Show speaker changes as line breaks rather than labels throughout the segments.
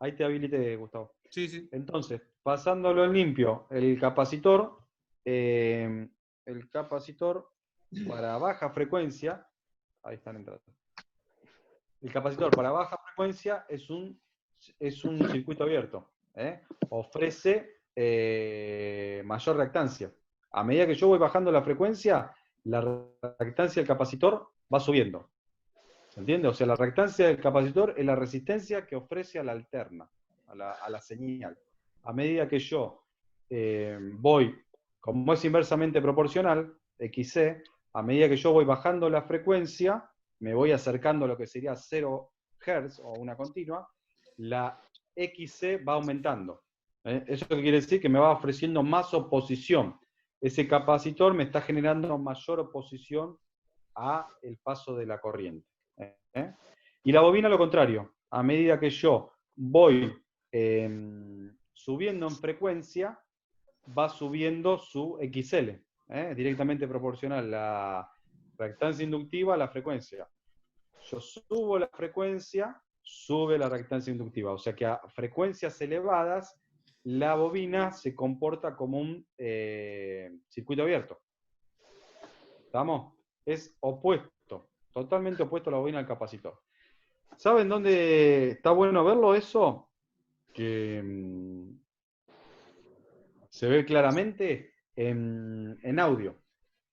Ahí te habilité, Gustavo.
Sí, sí.
Entonces, pasándolo en limpio, eh, el capacitor para baja frecuencia, ahí están entrando. El capacitor para baja frecuencia es un circuito abierto. Ofrece mayor reactancia. A medida que yo voy bajando la frecuencia, la reactancia del capacitor va subiendo. ¿Se entiende? O sea, la reactancia del capacitor es la resistencia que ofrece a la alterna, a la señal. A medida que yo voy, como es inversamente proporcional, XC, a medida que yo voy bajando la frecuencia, me voy acercando a lo que sería 0 Hz o una continua, la XC va aumentando. ¿Eso qué quiere decir? Que me va ofreciendo más oposición. Ese capacitor me está generando mayor oposición a el paso de la corriente. ¿eh? Y la bobina lo contrario. A medida que yo voy subiendo en frecuencia, va subiendo su XL, directamente proporcional la reactancia inductiva a la frecuencia. Yo subo la frecuencia, sube la reactancia inductiva. O sea que a frecuencias elevadas, la bobina se comporta como un circuito abierto. ¿Estamos? Es opuesto, totalmente opuesto a la bobina al capacitor. ¿Saben dónde está bueno verlo eso? Que se ve claramente en audio.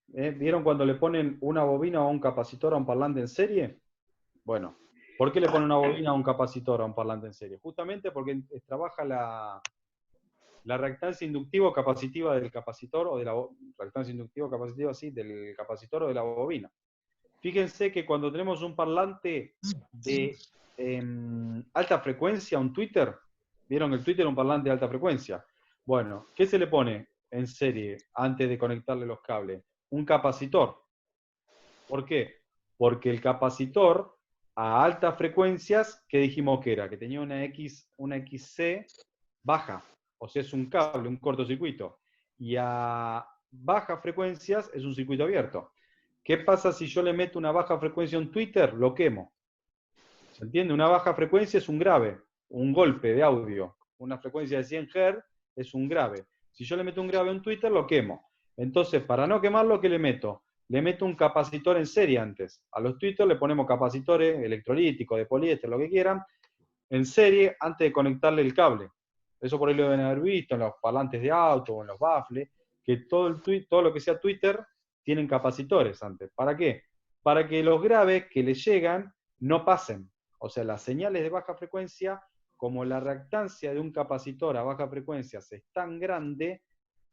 ¿Vieron cuando le ponen una bobina o un capacitor a un parlante en serie? Bueno, ¿por qué le ponen una bobina o un capacitor a un parlante en serie? Justamente porque trabaja la reactancia inductiva o capacitiva del capacitor, o de la reactancia inductiva o capacitiva, sí, del capacitor o de la bobina. Fíjense que cuando tenemos un parlante de alta frecuencia, un tweeter, ¿vieron el tweeter un parlante de alta frecuencia? Bueno, ¿qué se le pone en serie antes de conectarle los cables? Un capacitor. ¿Por qué? Porque el capacitor a altas frecuencias, ¿qué dijimos que era? Que tenía una XC baja, o sea, es un cable, un cortocircuito. Y a bajas frecuencias es un circuito abierto. ¿Qué pasa si yo le meto una baja frecuencia a un Twitter? Lo quemo. ¿Se entiende? Una baja frecuencia es un grave, un golpe de audio. Una frecuencia de 100 Hz es un grave. Si yo le meto un grave a un Twitter, lo quemo. Entonces, para no quemarlo, ¿qué le meto? Le meto un capacitor en serie antes. A los Twitter le ponemos capacitores electrolíticos, de poliéster, lo que quieran, en serie antes de conectarle el cable. Eso por ahí lo deben haber visto en los parlantes de auto o en los baffles, que todo lo que sea Twitter tienen capacitores antes. ¿Para qué? Para que los graves que le llegan no pasen. O sea, las señales de baja frecuencia, como la reactancia de un capacitor a baja frecuencia es tan grande,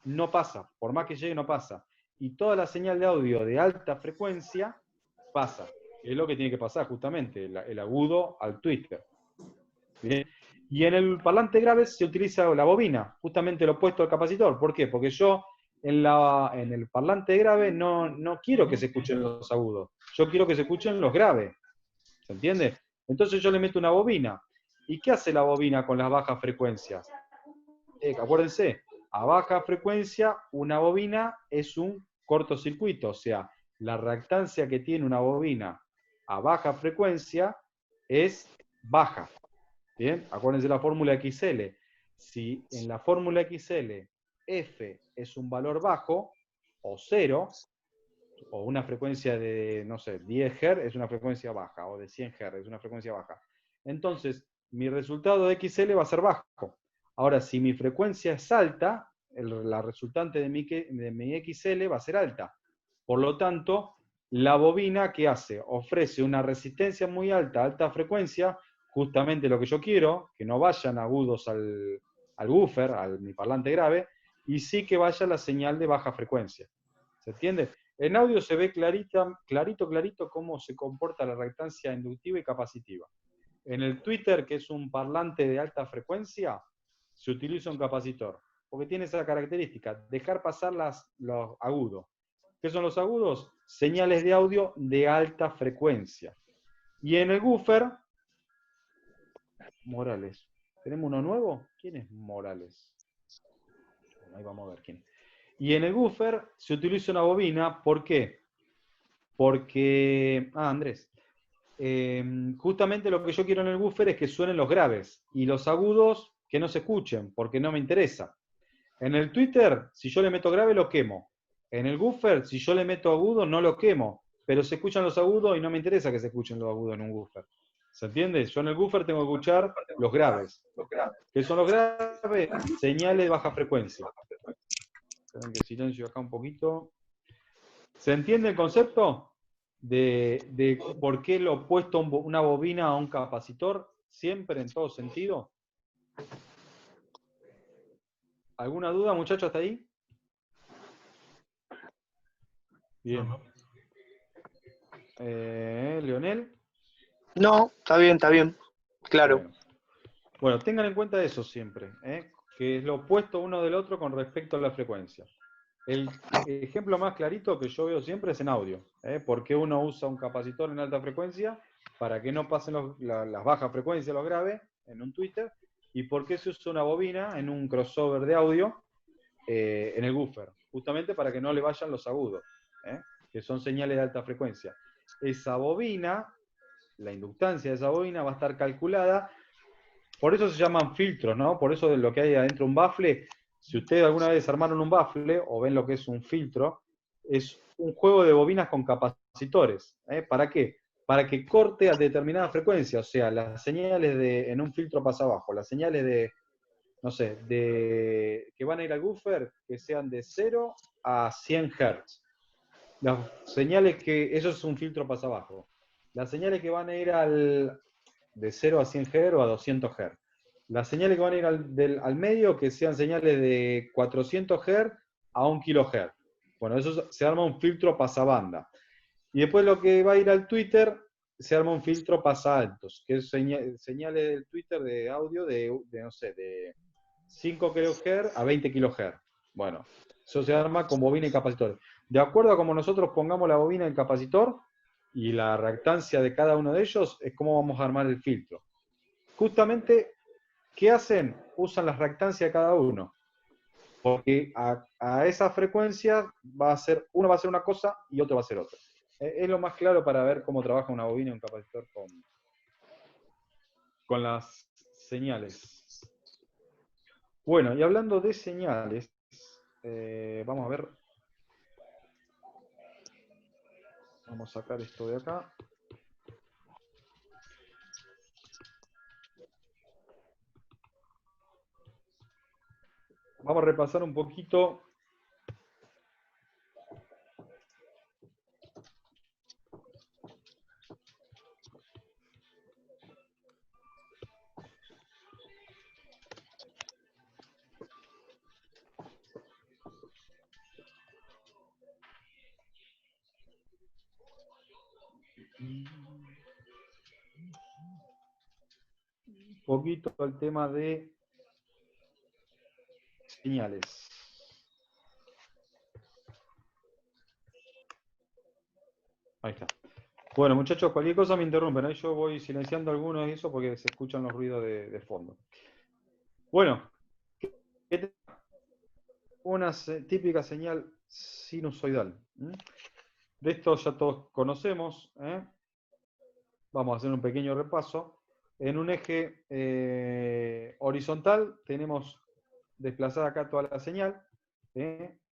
no pasa. Por más que llegue, no pasa. Y toda la señal de audio de alta frecuencia pasa. Es lo que tiene que pasar justamente, el agudo al Twitter. ¿Bien? Y en el parlante grave se utiliza la bobina, justamente lo opuesto al capacitor. ¿Por qué? Porque yo en el parlante grave no quiero que se escuchen los agudos, yo quiero que se escuchen los graves. ¿Se entiende? Entonces yo le meto una bobina. ¿Y qué hace la bobina con las bajas frecuencias? Acuérdense, a baja frecuencia una bobina es un cortocircuito, o sea, la reactancia que tiene una bobina a baja frecuencia es baja. Bien, acuérdense la fórmula XL. Si en la fórmula XL F es un valor bajo, o 0, o una frecuencia de, no sé, 10 Hz es una frecuencia baja, o de 100 Hz es una frecuencia baja. Entonces, mi resultado de XL va a ser bajo. Ahora, si mi frecuencia es alta, la resultante de mi XL va a ser alta. Por lo tanto, la bobina, ¿qué hace? Ofrece una resistencia muy alta, alta frecuencia, justamente lo que yo quiero, que no vayan agudos al woofer, al mi parlante grave, y sí que vaya la señal de baja frecuencia. ¿Se entiende? En audio se ve clarito cómo se comporta la reactancia inductiva y capacitiva. En el Twitter, que es un parlante de alta frecuencia, se utiliza un capacitor, porque tiene esa característica, dejar pasar los agudos. ¿Qué son los agudos? Señales de audio de alta frecuencia. Y en el woofer, Morales. ¿Tenemos uno nuevo? ¿Quién es Morales? Bueno, ahí vamos a ver quién. Y en el woofer se utiliza una bobina, ¿por qué? Porque, Andrés, justamente lo que yo quiero en el buffer es que suenen los graves y los agudos que no se escuchen, porque no me interesa. En el Twitter, si yo le meto grave, lo quemo. En el buffer, si yo le meto agudo, no lo quemo. Pero se escuchan los agudos y no me interesa que se escuchen los agudos en un buffer. ¿Se entiende? Yo en el buffer tengo que escuchar los graves. ¿Qué son los graves? Señales de baja frecuencia. Esperen que silencio acá un poquito. ¿Se entiende el concepto de por qué lo opuesto una bobina a un capacitor? Siempre, en todo sentido. ¿Alguna duda, muchachos, hasta ahí? Bien. Leonel.
No, está bien, claro.
Bueno, tengan en cuenta eso siempre, que es lo opuesto uno del otro con respecto a la frecuencia. El ejemplo más clarito que yo veo siempre es en audio. ¿Por qué uno usa un capacitor en alta frecuencia? Para que no pasen las bajas frecuencias, los graves, en un Twitter. ¿Y por qué se usa una bobina en un crossover de audio en el buffer? Justamente para que no le vayan los agudos, que son señales de alta frecuencia. Esa bobina, la inductancia de esa bobina va a estar calculada. Por eso se llaman filtros, ¿no? Por eso de lo que hay adentro un bafle, si ustedes alguna vez armaron un bafle o ven lo que es un filtro, es un juego de bobinas con capacitores. ¿Para qué? Para que corte a determinada frecuencia, o sea, las señales en un filtro pasa abajo, las señales de, no sé, que van a ir al buffer, que sean de 0 a 100 Hz. Las señales eso es un filtro pasa abajo. Las señales que van a ir de 0 a 100 Hz o a 200 Hz. Las señales que van a ir al medio, que sean señales de 400 Hz a 1 kHz. Bueno, eso se arma un filtro pasabanda. Y después lo que va a ir al Twitter, se arma un filtro pasaltos, que es señales del Twitter de audio no sé, de 5 kHz a 20 kHz. Bueno, eso se arma con bobina y capacitor. De acuerdo a cómo nosotros pongamos la bobina y el capacitor y la reactancia de cada uno de ellos, es cómo vamos a armar el filtro. Justamente, ¿qué hacen? Usan las reactancias de cada uno. Porque a esa frecuencia uno va a hacer una cosa y otro va a hacer otra. Es lo más claro para ver cómo trabaja una bobina y un capacitor con las señales. Bueno, y hablando de señales, vamos a ver. Vamos a sacar esto de acá. Vamos a repasar un poquito el tema de señales. Ahí está. Bueno, muchachos, cualquier cosa me interrumpen. Ahí yo voy silenciando algunos de esos porque se escuchan los ruidos de fondo. Bueno, una típica señal sinusoidal. De esto ya todos conocemos. Vamos a hacer un pequeño repaso. En un eje horizontal tenemos desplazada acá toda la señal.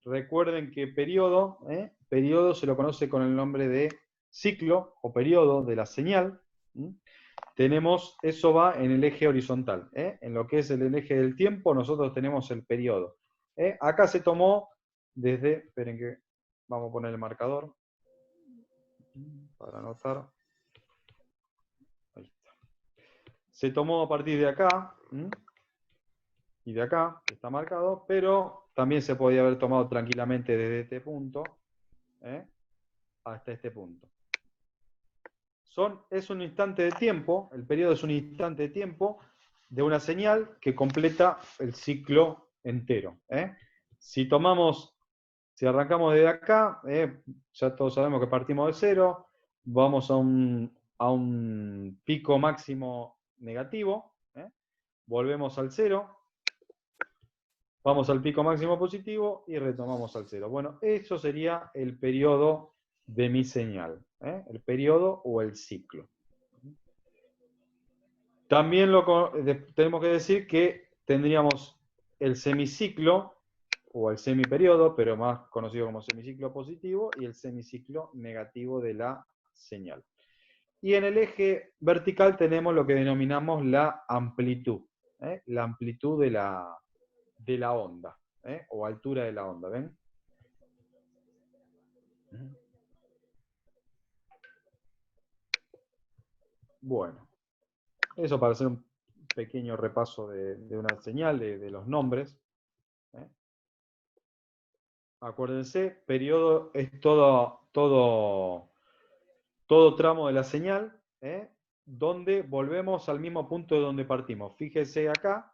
Recuerden que periodo se lo conoce con el nombre de ciclo o periodo de la señal. Eso va en el eje horizontal. En lo que es el eje del tiempo, nosotros tenemos el periodo. Acá se tomó esperen que vamos a poner el marcador para anotar. Ahí está. Se tomó a partir de acá y de acá, que está marcado, pero también se podía haber tomado tranquilamente desde este punto hasta este punto. Es un instante de tiempo, el periodo es un instante de tiempo de una señal que completa el ciclo entero. Si arrancamos desde acá, ya todos sabemos que partimos de 0, vamos a un pico máximo negativo, volvemos al 0, vamos al pico máximo positivo y retomamos al 0. Bueno, eso sería el periodo de mi señal, el periodo o el ciclo. También tenemos que decir que tendríamos el semiciclo, o el semiperiodo, pero más conocido como semiciclo positivo, y el semiciclo negativo de la señal. Y en el eje vertical tenemos lo que denominamos la amplitud, la amplitud de la onda, o altura de la onda, ¿ven? Bueno, eso para hacer un pequeño repaso de una señal, de los nombres. Acuérdense, periodo es todo tramo de la señal, donde volvemos al mismo punto de donde partimos. Fíjese acá,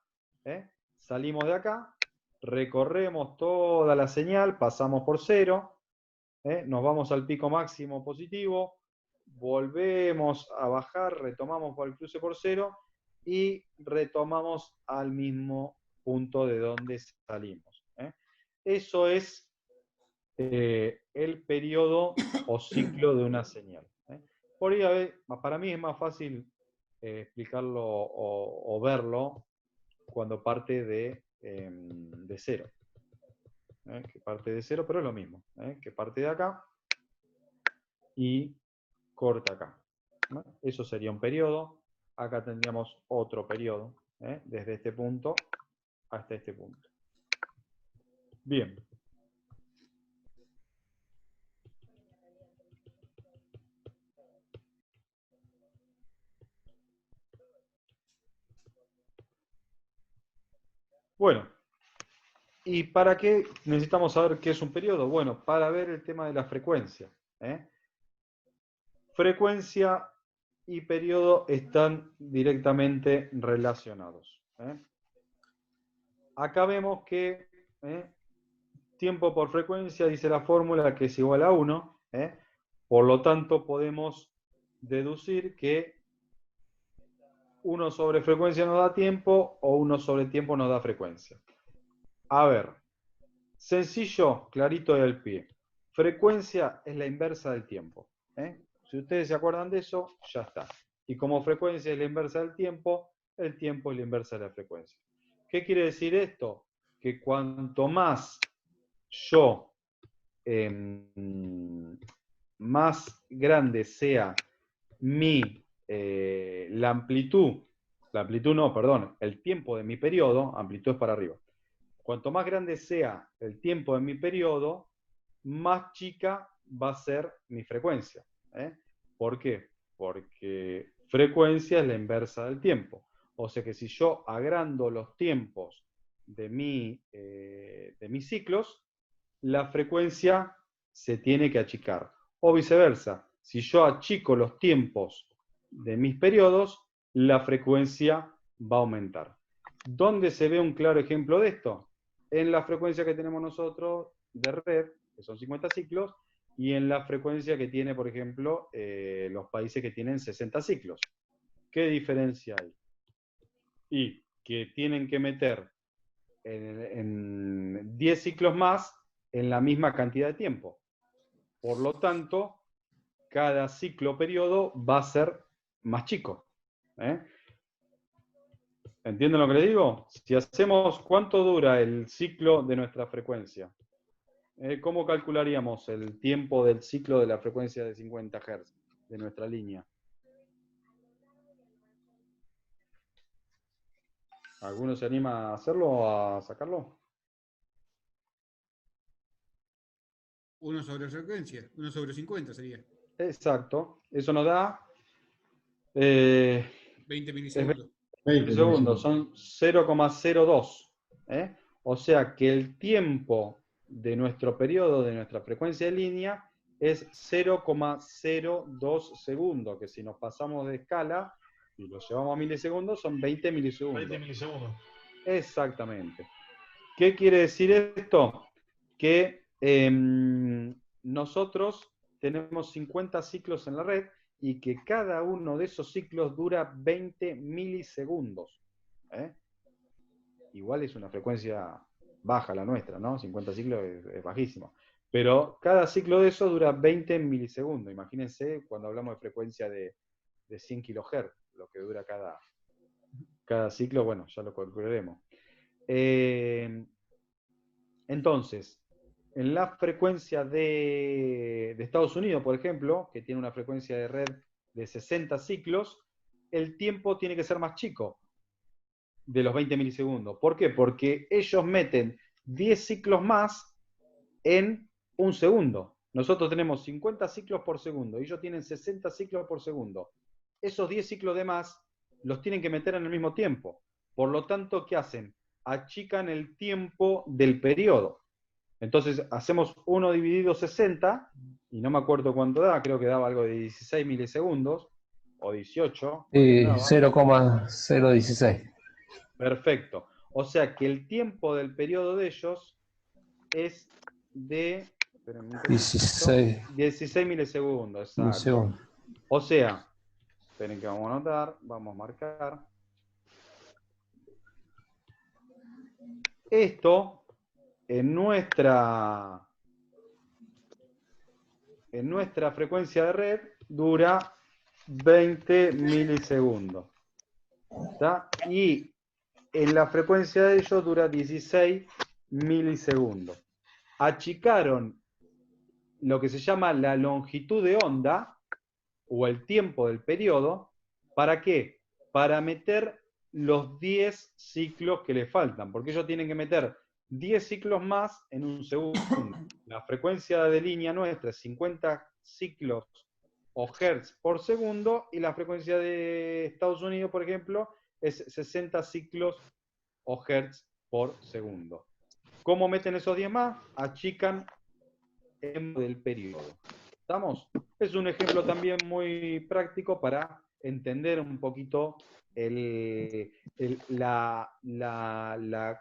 salimos de acá, recorremos toda la señal, pasamos por 0, nos vamos al pico máximo positivo, volvemos a bajar, retomamos por el cruce por 0 y retomamos al mismo punto de donde salimos. Eso es el periodo o ciclo de una señal. Por ahí, para mí es más fácil explicarlo o verlo cuando parte de 0. Que parte de 0, pero es lo mismo. Que parte de acá y corta acá. Eso sería un periodo. Acá tendríamos otro periodo, desde este punto hasta este punto. Bien. Bueno, ¿y para qué necesitamos saber qué es un periodo? Bueno, para ver el tema de la frecuencia. Frecuencia y periodo están directamente relacionados. Acá vemos que tiempo por frecuencia dice la fórmula que es igual a 1. Por lo tanto, podemos deducir que 1 sobre frecuencia nos da tiempo o 1 sobre tiempo nos da frecuencia. A ver, sencillo, clarito del pie. Frecuencia es la inversa del tiempo. Si ustedes se acuerdan de eso, ya está. Y como frecuencia es la inversa del tiempo, el tiempo es la inversa de la frecuencia. ¿Qué quiere decir esto? Que cuanto más yo, más grande sea la amplitud no, perdón, el tiempo de mi periodo, amplitud es para arriba. Cuanto más grande sea el tiempo de mi periodo, más chica va a ser mi frecuencia. ¿Por qué? Porque frecuencia es la inversa del tiempo. O sea que si yo agrando los tiempos de mis ciclos, la frecuencia se tiene que achicar. O viceversa, si yo achico los tiempos de mis periodos, la frecuencia va a aumentar. ¿Dónde se ve un claro ejemplo de esto? En la frecuencia que tenemos nosotros de red, que son 50 ciclos, y en la frecuencia que tiene, por ejemplo, los países que tienen 60 ciclos. ¿Qué diferencia hay? Y que tienen que meter en 10 ciclos más en la misma cantidad de tiempo. Por lo tanto, cada ciclo periodo va a ser más chico. ¿Entienden lo que les digo? Si hacemos, ¿cuánto dura el ciclo de nuestra frecuencia? ¿Cómo calcularíamos el tiempo del ciclo de la frecuencia de 50 Hz de nuestra línea? ¿Alguno se anima a hacerlo o a sacarlo?
1 sobre frecuencia, 1 sobre 50 sería.
Exacto. Eso nos da
20 milisegundos.
20 segundos, son 0,02. O sea que el tiempo de nuestro periodo, de nuestra frecuencia de línea, es 0,02 segundos, que si nos pasamos de escala y lo llevamos a milisegundos, son 20 milisegundos.
20 milisegundos.
Exactamente. ¿Qué quiere decir esto? Que nosotros tenemos 50 ciclos en la red y que cada uno de esos ciclos dura 20 milisegundos. Igual es una frecuencia baja la nuestra, ¿no? 50 ciclos es bajísimo. Pero cada ciclo de eso dura 20 milisegundos. Imagínense cuando hablamos de frecuencia de 100 kHz, lo que dura cada ciclo, bueno, ya lo calcularemos. Entonces, en la frecuencia de Estados Unidos, por ejemplo, que tiene una frecuencia de red de 60 ciclos, el tiempo tiene que ser más chico de los 20 milisegundos. ¿Por qué? Porque ellos meten 10 ciclos más en un segundo. Nosotros tenemos 50 ciclos por segundo, ellos tienen 60 ciclos por segundo. Esos 10 ciclos de más los tienen que meter en el mismo tiempo. Por lo tanto, ¿qué hacen? Achican el tiempo del periodo. Entonces, hacemos 1 dividido 60, y no me acuerdo cuánto da, creo que daba algo de 16 milisegundos, o 18.
Sí,
Daba.
0,016.
Perfecto. O sea que el tiempo del periodo de ellos es de 16 milisegundos. Exacto.
Milisegundos.
O sea, esperen que vamos a anotar, vamos a marcar. Esto en nuestra frecuencia de red dura 20 milisegundos. ¿Está? Y en la frecuencia de ellos dura 16 milisegundos. Achicaron lo que se llama la longitud de onda, o el tiempo del periodo. ¿Para qué? Para meter los 10 ciclos que le faltan, porque ellos tienen que meter 10 ciclos más en un segundo. La frecuencia de línea nuestra es 50 ciclos o hertz por segundo, y la frecuencia de Estados Unidos, por ejemplo, es 60 ciclos o hertz por segundo. ¿Cómo meten esos 10 más? Achican el del periodo. ¿Estamos? Es un ejemplo también muy práctico para entender un poquito la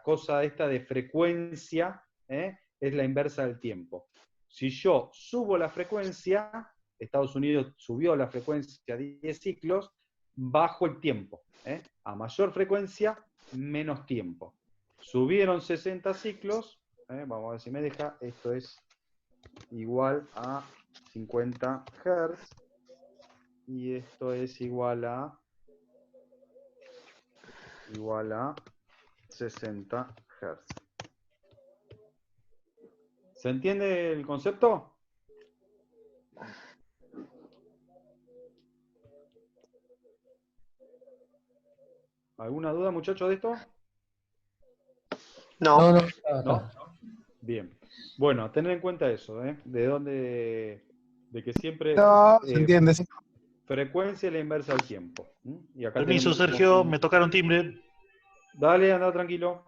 cosa esta de frecuencia, es la inversa del tiempo. Si yo subo la frecuencia, Estados Unidos subió la frecuencia a 10 ciclos, bajo el tiempo. A mayor frecuencia, menos tiempo. Subieron 60 ciclos, vamos a ver si me deja, esto es igual a 50 Hz, y esto es igual a 60 Hz. ¿Se entiende el concepto? ¿Alguna duda, muchachos, de esto?
No.
¿No? Bien. Bueno, tener en cuenta eso, de que siempre
Se entiende, sí.
frecuencia es la inversa del tiempo. Y acá
Permiso,
tenemos
Sergio, me tocaron timbre.
Dale, anda tranquilo.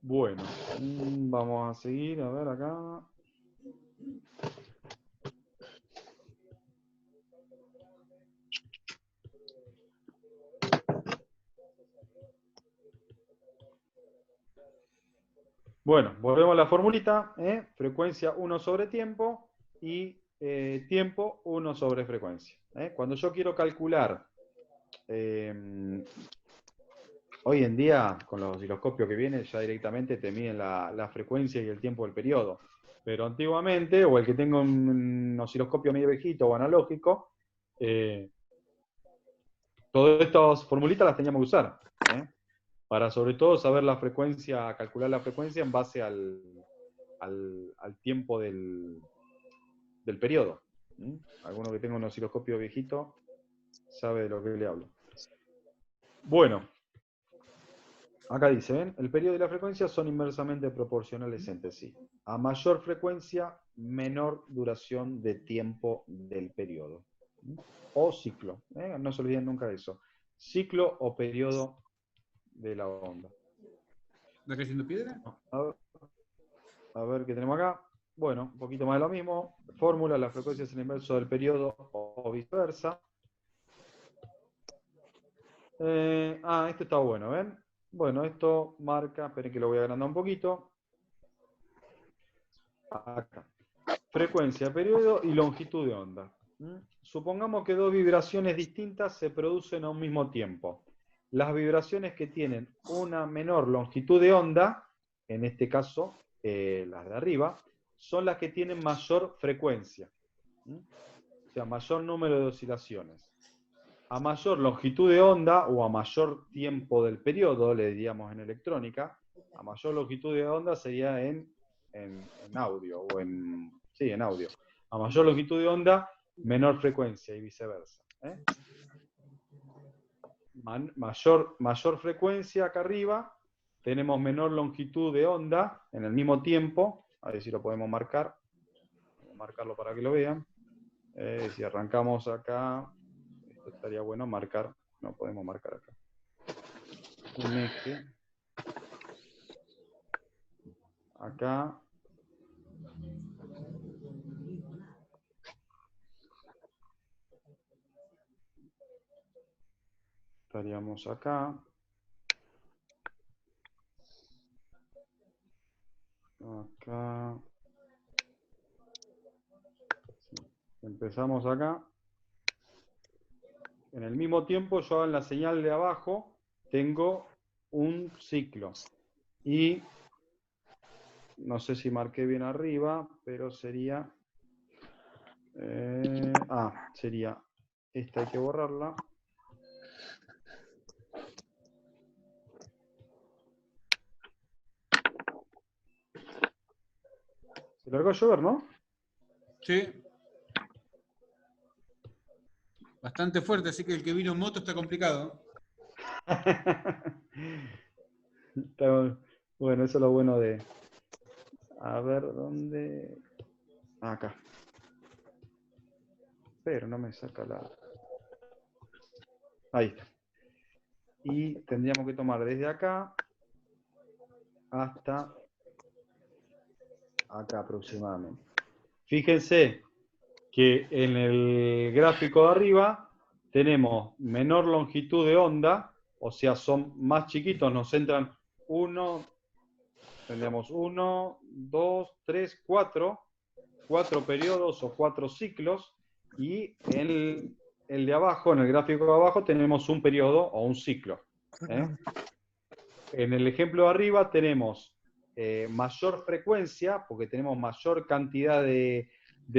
Bueno, vamos a seguir, a ver acá. Bueno, volvemos a la formulita, frecuencia 1 sobre tiempo y tiempo 1 sobre frecuencia. Cuando yo quiero calcular, hoy en día con los osciloscopios que vienen ya directamente te miden la frecuencia y el tiempo del periodo. Pero antiguamente, o el que tenga un osciloscopio medio viejito o analógico, todas estas formulitas las teníamos que usar. Para sobre todo saber la frecuencia, calcular la frecuencia en base al tiempo del periodo. Alguno que tenga un osciloscopio viejito sabe de lo que le hablo. Bueno, acá dice, ¿ven? El periodo y la frecuencia son inversamente proporcionales entre sí. A mayor frecuencia, menor duración de tiempo del periodo. O ciclo. No se olviden nunca de eso. Ciclo o periodo de la onda.
¿Va cayendo piedra?
A ver qué tenemos acá. Bueno, un poquito más de lo mismo. Fórmula, la frecuencia es el inverso del periodo o viceversa. Esto está bueno, ¿ven? Bueno, esto marca, esperen que lo voy a agrandar un poquito. Acá. Frecuencia, periodo y longitud de onda. Supongamos que dos vibraciones distintas se producen a un mismo tiempo. Las vibraciones que tienen una menor longitud de onda, en este caso las de arriba, son las que tienen mayor frecuencia. O sea, mayor número de oscilaciones. a mayor longitud de onda o a mayor tiempo del periodo, le diríamos en electrónica, a mayor longitud de onda sería en audio, sí, en audio. A mayor longitud de onda, menor frecuencia y viceversa. Mayor frecuencia acá arriba, tenemos menor longitud de onda en el mismo tiempo. A ver si lo podemos marcar. Vamos a marcarlo para que lo vean. Si arrancamos acá, esto estaría bueno marcar. No podemos marcar acá. Un eje. Acá. Estaríamos acá. Acá. Empezamos acá. En el mismo tiempo, yo en la señal de abajo tengo un ciclo. Y no sé si marqué bien arriba, pero sería... sería... Esta hay que borrarla. Se largó a llover, ¿no?
Sí. Bastante fuerte, así que el que vino en moto está complicado.
Bueno, eso es lo bueno de... A ver, ¿dónde...? Acá. Pero no me saca la... Ahí está. Y tendríamos que tomar desde acá hasta acá aproximadamente. Fíjense que en el gráfico de arriba tenemos menor longitud de onda, o sea, son más chiquitos, nos entran tendríamos 1, 2, 3, 4 periodos o 4 ciclos, y en el de abajo, en el gráfico de abajo, tenemos un periodo o un ciclo. En el ejemplo de arriba tenemos mayor frecuencia, porque tenemos mayor cantidad de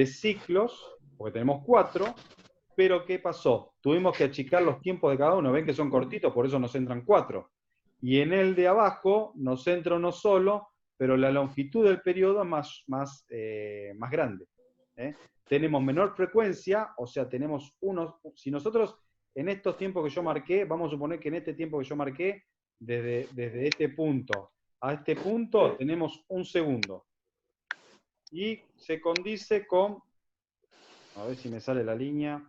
ciclos, porque tenemos 4, pero ¿qué pasó? Tuvimos que achicar los tiempos de cada uno, ven que son cortitos, por eso nos entran 4. Y en el de abajo nos entra uno solo, pero la longitud del periodo es más grande. Tenemos menor frecuencia, o sea, tenemos unos... Si nosotros en estos tiempos que yo marqué, vamos a suponer que en este tiempo que yo marqué, desde este punto a este punto tenemos un segundo. Y se condice con... A ver si me sale la línea.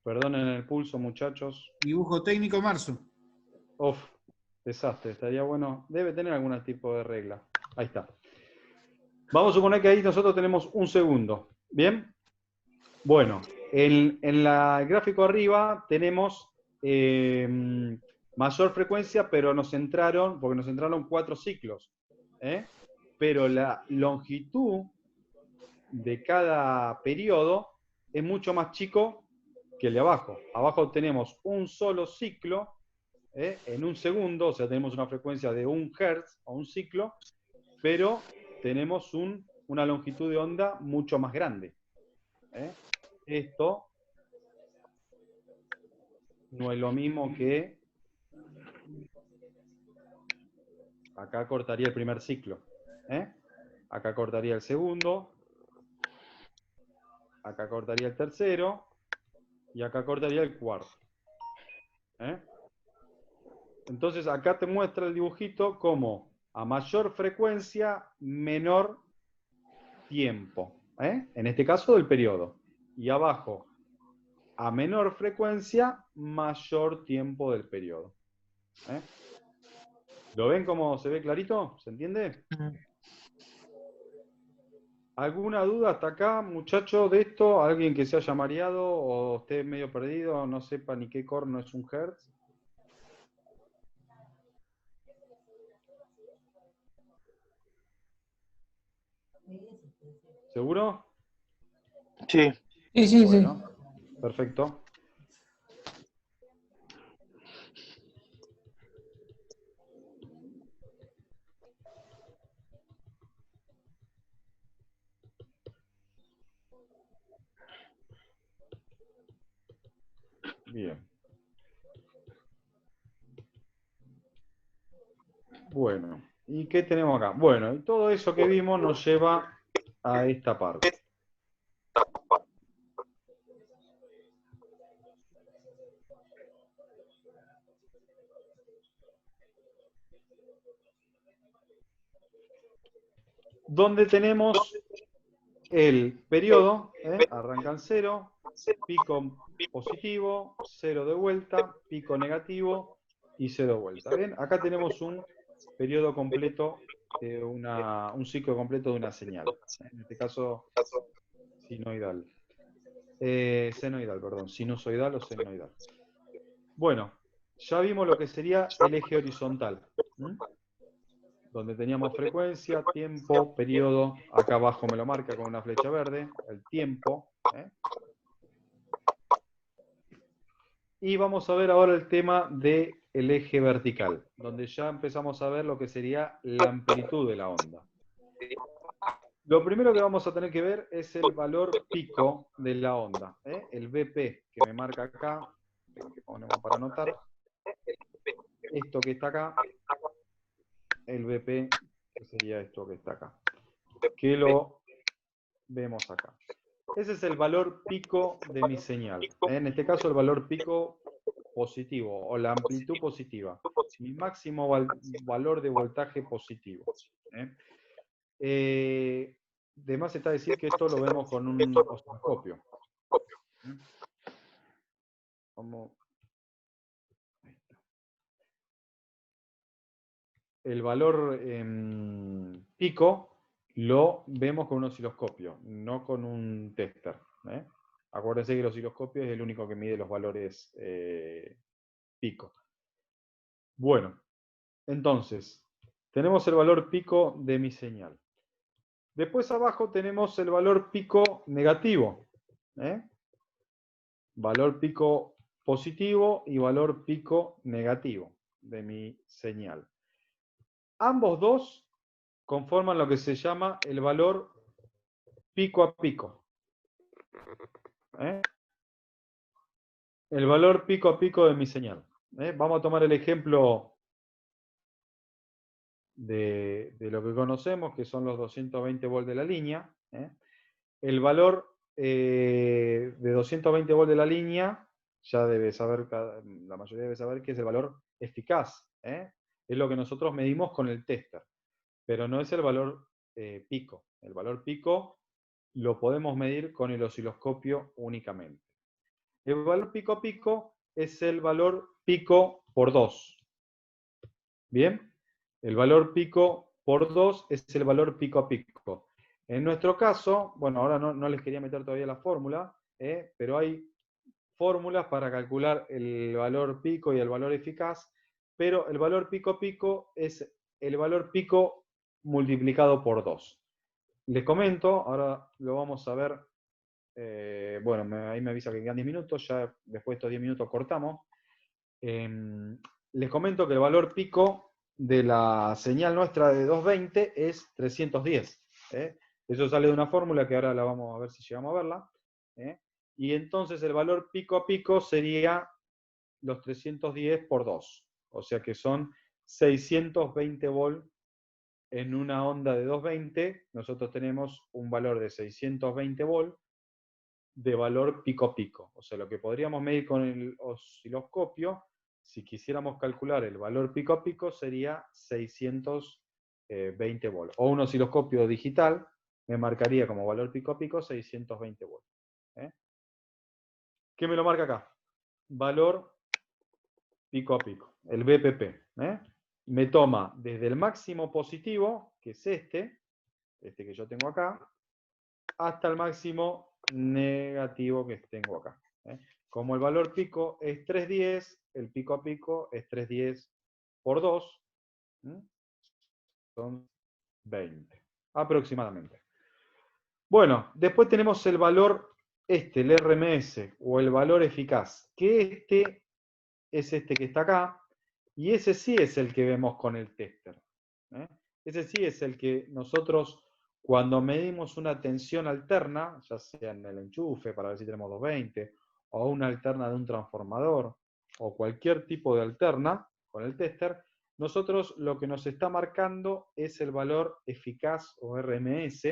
Perdonen el pulso, muchachos.
Dibujo técnico marzo.
Uf, desastre. Estaría bueno. Debe tener algún tipo de regla. Ahí está. Vamos a suponer que ahí nosotros tenemos un segundo. ¿Bien? Bueno, en el gráfico arriba tenemos mayor frecuencia, pero porque nos entraron 4 ciclos. Pero la longitud de cada periodo es mucho más chico que el de abajo. Abajo tenemos un solo ciclo en un segundo, o sea, tenemos una frecuencia de 1 Hz o un ciclo, pero tenemos una longitud de onda mucho más grande. Esto no es lo mismo que... Acá cortaría el primer ciclo. Acá cortaría el segundo. Acá cortaría el tercero. Y acá cortaría el cuarto. Entonces acá te muestra el dibujito como a mayor frecuencia, menor tiempo. En este caso del periodo. Y abajo, a menor frecuencia, mayor tiempo del periodo. ¿Lo ven cómo se ve clarito? ¿Se entiende? ¿Alguna duda hasta acá, muchacho, de esto? ¿Alguien que se haya mareado o esté medio perdido, no sepa ni qué corno es un hertz? ¿Seguro?
Sí.
Sí, sí, sí.
Bueno, perfecto. Bien. Bueno, ¿y qué tenemos acá? Bueno, y todo eso que vimos nos lleva a esta parte. Donde tenemos el periodo, arranca en 0, pico positivo, 0 de vuelta, pico negativo y 0 de vuelta. ¿Bien? Acá tenemos un periodo completo, un ciclo completo de una señal. En este caso, senoidal. Senoidal, perdón, sinusoidal o senoidal. Bueno, ya vimos lo que sería el eje horizontal. Donde teníamos frecuencia, tiempo, periodo, acá abajo me lo marca con una flecha verde, el tiempo. Y vamos a ver ahora el tema del eje vertical, donde ya empezamos a ver lo que sería la amplitud de la onda. Lo primero que vamos a tener que ver es el valor pico de la onda, el BP, que me marca acá, que ponemos para anotar, esto que está acá, el BP, que sería esto que está acá, que lo vemos acá. Ese es el valor pico de mi señal. En este caso el valor pico positivo o la amplitud positiva. Mi máximo valor de voltaje positivo. De más está decir que esto lo vemos con un osciloscopio. El valor pico lo vemos con un osciloscopio, no con un tester. Acuérdense que el osciloscopio es el único que mide los valores pico. Bueno, entonces, tenemos el valor pico de mi señal. Después abajo tenemos el valor pico negativo. Valor pico positivo y valor pico negativo de mi señal. Ambos dos conforman lo que se llama el valor pico a pico. El valor pico a pico de mi señal. Vamos a tomar el ejemplo de lo que conocemos, que son los 220 volts de la línea. El valor de 220 volts de la línea, ya debe saber, la mayoría debe saber que es el valor eficaz. Es lo que nosotros medimos con el tester, pero no es el valor pico. El valor pico lo podemos medir con el osciloscopio únicamente. El valor pico a pico es el valor pico por 2. ¿Bien? El valor pico por 2 es el valor pico a pico. En nuestro caso, bueno, ahora no les quería meter todavía la fórmula, pero hay fórmulas para calcular el valor pico y el valor eficaz, pero el valor pico a pico es el valor pico multiplicado por 2. Les comento, ahora lo vamos a ver, bueno, ahí me avisa que quedan 10 minutos, ya después de estos 10 minutos cortamos. Les comento que el valor pico de la señal nuestra de 220 es 310. Eso sale de una fórmula que ahora la vamos a ver si llegamos a verla. Y entonces el valor pico a pico sería los 310 por 2. O sea que son 620 volts en una onda de 220. Nosotros tenemos un valor de 620 volts de valor pico a pico. O sea, lo que podríamos medir con el osciloscopio, si quisiéramos calcular el valor pico a pico, sería 620 volts. O un osciloscopio digital me marcaría como valor pico a pico 620 volts. ¿Qué me lo marca acá? Valor pico a pico, el BPP. Me toma desde el máximo positivo, que es este que yo tengo acá, hasta el máximo negativo que tengo acá. Como el valor pico es 310, el pico a pico es 310 por 2, son 20, aproximadamente. Bueno, después tenemos el valor el RMS, o el valor eficaz, que es este que está acá, y ese sí es el que vemos con el tester. Ese sí es el que nosotros, cuando medimos una tensión alterna, ya sea en el enchufe, para ver si tenemos 220, o una alterna de un transformador, o cualquier tipo de alterna con el tester, nosotros lo que nos está marcando es el valor eficaz o RMS,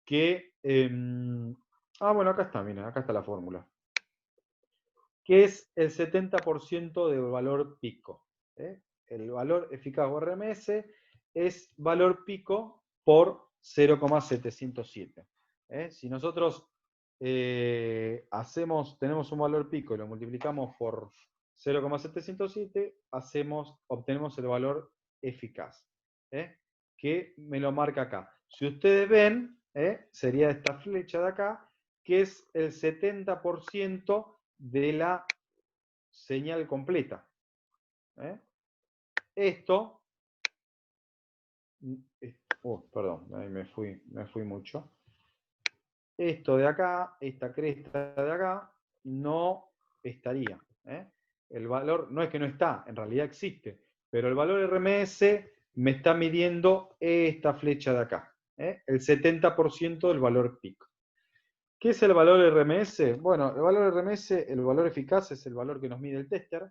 que, bueno, acá está, miren, acá está la fórmula, que es el 70% del valor pico. El valor eficaz o RMS es valor pico por 0,707. Si nosotros tenemos un valor pico y lo multiplicamos por 0,707, obtenemos el valor eficaz, que me lo marca acá. Si ustedes ven, sería esta flecha de acá, que es el 70% de la señal completa. Esto, perdón, ahí me fui mucho. Esto de acá, esta cresta de acá, no estaría. El valor, no es que no está, en realidad existe, pero el valor RMS me está midiendo esta flecha de acá, el 70% del valor pico. ¿Qué es el valor RMS? Bueno, el valor RMS, el valor eficaz, es el valor que nos mide el tester,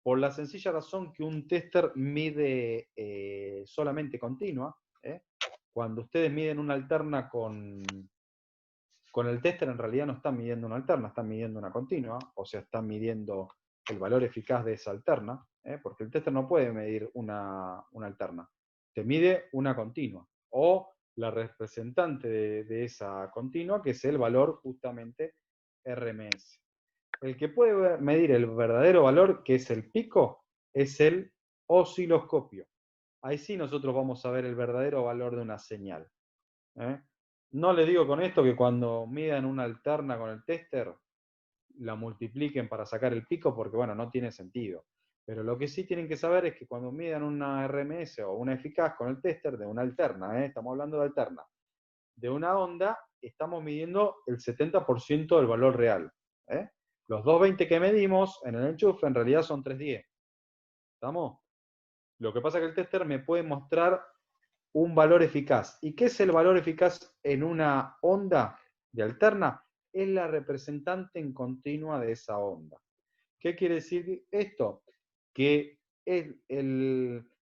por la sencilla razón que un tester mide solamente continua. Cuando ustedes miden una alterna con el tester, en realidad no están midiendo una alterna, están midiendo una continua, o sea, están midiendo el valor eficaz de esa alterna, porque el tester no puede medir una alterna, te mide una continua, o la representante de esa continua, que es el valor justamente RMS. El que puede medir el verdadero valor, que es el pico, es el osciloscopio. Ahí sí nosotros vamos a ver el verdadero valor de una señal. No les digo con esto que cuando midan una alterna con el tester, la multipliquen para sacar el pico, porque bueno, no tiene sentido. Pero lo que sí tienen que saber es que cuando midan una RMS o una eficaz con el tester de una alterna, estamos hablando de alterna, de una onda, estamos midiendo el 70% del valor real. Los 220 que medimos en el enchufe en realidad son 310. ¿Estamos? Lo que pasa es que el tester me puede mostrar un valor eficaz. ¿Y qué es el valor eficaz en una onda de alterna? Es la representante en continua de esa onda. ¿Qué quiere decir esto? Que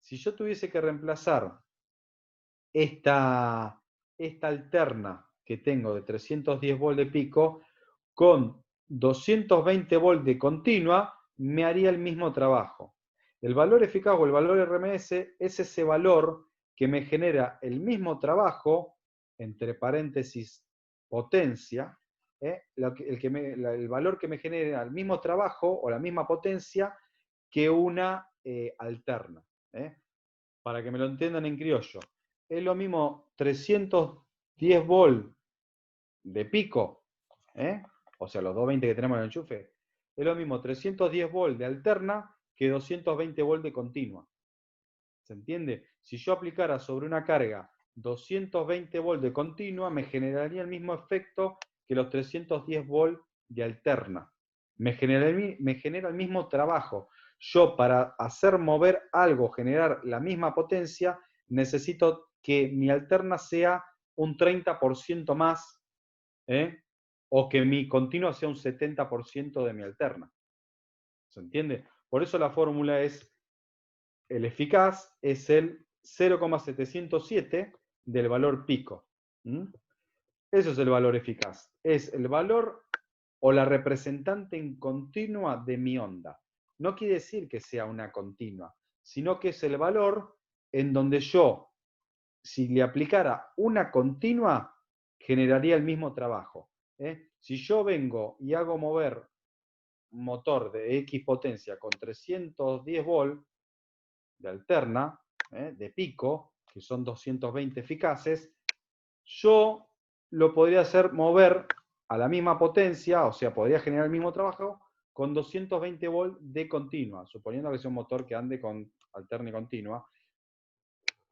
si yo tuviese que reemplazar esta alterna que tengo de 310 volts de pico con 220 volts de continua, me haría el mismo trabajo. El valor eficaz o el valor RMS es ese valor que me genera el mismo trabajo, entre paréntesis, potencia, el valor que me genera el mismo trabajo o la misma potencia que una alterna. Para que me lo entiendan en criollo. Es lo mismo 310 volts de pico, o sea, los 220 que tenemos en el enchufe, es lo mismo 310 volts de alterna que 220 volts de continua. ¿Se entiende? Si yo aplicara sobre una carga 220 volts de continua, me generaría el mismo efecto que los 310 volts de alterna. Me genera el mismo trabajo. Yo, para hacer mover algo, generar la misma potencia, necesito que mi alterna sea un 30% más, o que mi continua sea un 70% de mi alterna. ¿Se entiende? Por eso la fórmula es, el eficaz es el 0,707 del valor pico. Eso es el valor eficaz. Es el valor o la representante en continua de mi onda. No quiere decir que sea una continua, sino que es el valor en donde yo, si le aplicara una continua, generaría el mismo trabajo. Si yo vengo y hago mover un motor de X potencia con 310 volts de alterna, de pico, que son 220 eficaces, yo lo podría hacer mover a la misma potencia, o sea, podría generar el mismo trabajo con 220 volts de continua, suponiendo que sea un motor que ande con alterna y continua.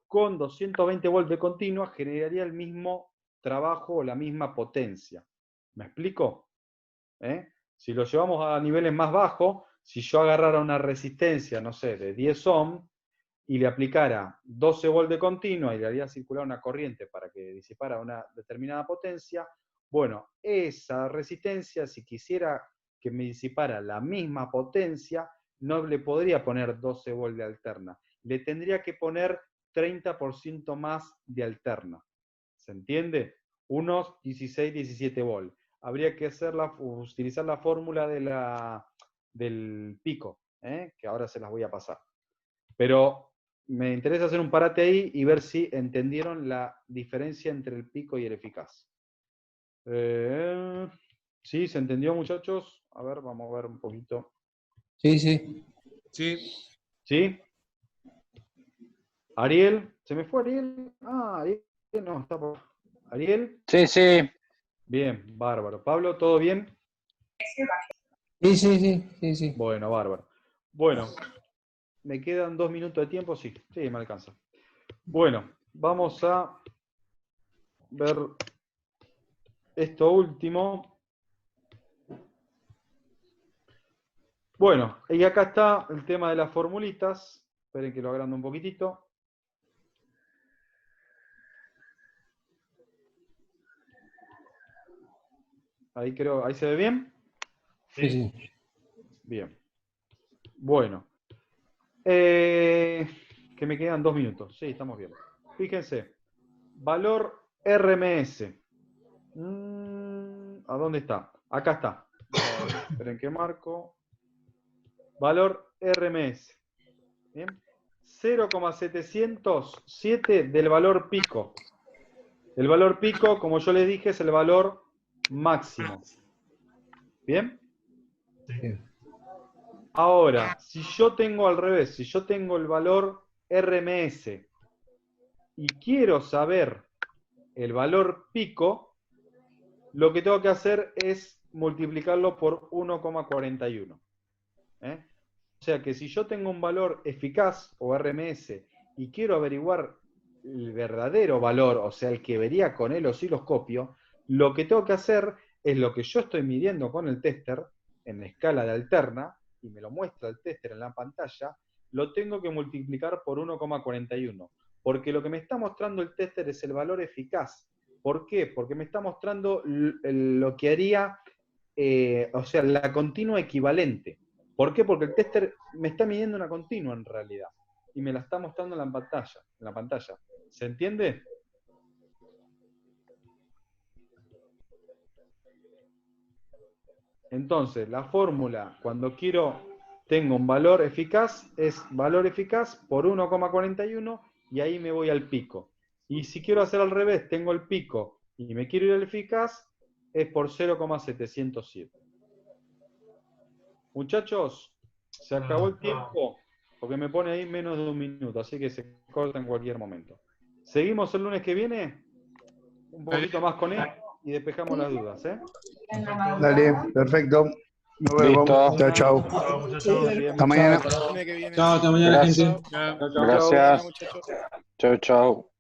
Con 220 volts de continua generaría el mismo trabajo o la misma potencia. ¿Me explico? Si lo llevamos a niveles más bajos, si yo agarrara una resistencia, no sé, de 10 ohms, y le aplicara 12 volts de continua y le haría circular una corriente para que disipara una determinada potencia, Bueno, esa resistencia, si quisiera que me disipara la misma potencia, no le podría poner 12 volt de alterna. Le tendría que poner 30% más de alterna. ¿Se entiende? Unos 16, 17 volt. Habría que utilizar la fórmula del pico, que ahora se las voy a pasar. Pero me interesa hacer un parate ahí y ver si entendieron la diferencia entre el pico y el eficaz. ¿Sí? ¿Se entendió, muchachos? A ver, vamos a ver un poquito.
Sí, sí.
Sí.
¿Sí? ¿Ariel? ¿Se me fue Ariel? Ah, Ariel no, está por... ¿Ariel?
Sí, sí.
Bien, bárbaro. Pablo, ¿todo bien?
Sí, sí, sí, sí, sí.
Bueno, bárbaro. Bueno, ¿me quedan 2 minutos de tiempo? Sí, sí, me alcanza. Bueno, vamos a ver esto último. Bueno, y acá está el tema de las formulitas. Esperen que lo agrando un poquitito. Ahí creo, ¿ahí se ve bien?
Sí, sí.
Bien. Bueno. Que me quedan 2 minutos. Sí, estamos bien. Fíjense. Valor RMS. ¿A dónde está? Acá está. Esperen que marco. Valor RMS. ¿Bien? 0,707 del valor pico. El valor pico, como yo les dije, es el valor máximo. ¿Bien?
Sí.
Ahora, si yo tengo al revés, si yo tengo el valor RMS y quiero saber el valor pico, lo que tengo que hacer es multiplicarlo por 1,41. O sea que si yo tengo un valor eficaz o RMS y quiero averiguar el verdadero valor, o sea, el que vería con el osciloscopio, lo que tengo que hacer es lo que yo estoy midiendo con el tester en la escala de alterna, y me lo muestra el tester en la pantalla, lo tengo que multiplicar por 1,41. Porque lo que me está mostrando el tester es el valor eficaz. ¿Por qué? Porque me está mostrando lo que haría, o sea, la continua equivalente. ¿Por qué? Porque el tester me está midiendo una continua en realidad y me la está mostrando en la pantalla. ¿Se entiende? Entonces, la fórmula, cuando tengo un valor eficaz, es valor eficaz por 1,41 y ahí me voy al pico. Y si quiero hacer al revés, tengo el pico y me quiero ir al eficaz, es por 0,707. Muchachos, se acabó el tiempo, porque me pone ahí menos de 1 minuto, así que se corta en cualquier momento. ¿Seguimos el lunes que viene? Un poquito más con esto y despejamos las dudas, ¿eh?
Dale, perfecto. Nos vemos.
Listo.
Chao, chao.
Chao, muchachos.
Bien,
Hasta mañana.
muchachos.
Lunes que viene.
Chao, hasta mañana,
Gracias.
gente.
Chao, chao.
Gracias.
Muchachos.
Chau, chau.